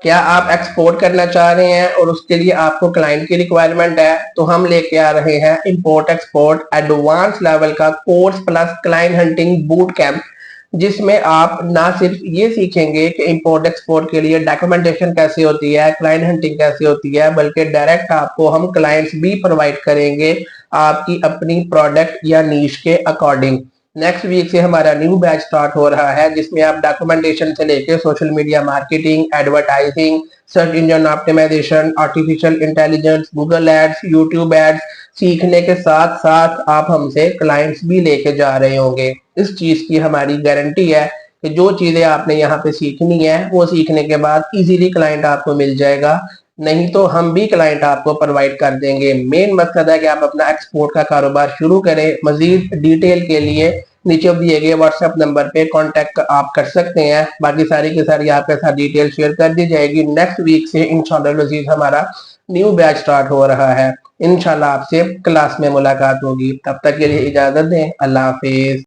क्या आप एक्सपोर्ट करना चाह रहे हैं और उसके लिए आपको क्लाइंट की रिक्वायरमेंट है, तो हम लेके आ रहे हैं इंपोर्ट एक्सपोर्ट एडवांस लेवल का course plus client hunting boot camp, जिसमें आप ना सिर्फ ये सीखेंगे कि इंपोर्ट एक्सपोर्ट के लिए डॉक्यूमेंटेशन कैसे होती है, क्लाइंट हंटिंग कैसे होती है, बल्कि डायरेक्ट आपको हम क्लाइंट्स भी प्रोवाइड करेंगे आपकी अपनी प्रोडक्ट या नीश के अकॉर्डिंग। नेक्स्ट वीक से हमारा न्यू बैच स्टार्ट हो रहा है, जिसमें आप डॉक्यूमेंटेशन से लेकर social media marketing, advertising, search engine optimisation, artificial intelligence, Google ads, YouTube ads सीखने के साथ साथ आप हमसे क्लाइंट्स भी लेके जा रहे होंगे। इस चीज की हमारी गारंटी है कि जो चीजें आपने यहाँ पे सीखनी है वो सीखने के बाद इजीली क्लाइंट आपको मिल जाएगा, नहीं तो हम भी क्लाइंट आपको प्रोवाइड कर देंगे। मेन मकसद है कि आप अपना एक्सपोर्ट का कारोबार शुरू करें। मजीद डिटेल के लिए नीचे दिए गए व्हाट्सएप नंबर पे कांटेक्ट आप कर सकते हैं। बाकी सारी की सारी आपके साथ डिटेल शेयर कर दी जाएगी। नेक्स्ट वीक से इंशाल्लाह लजीज हमारा न्यू बैच स्टार्ट हो रहा है। इंशाल्लाह आपसे क्लास में मुलाकात होगी। तब तक के लिए इजाजत दें। अल्लाह हाफिज।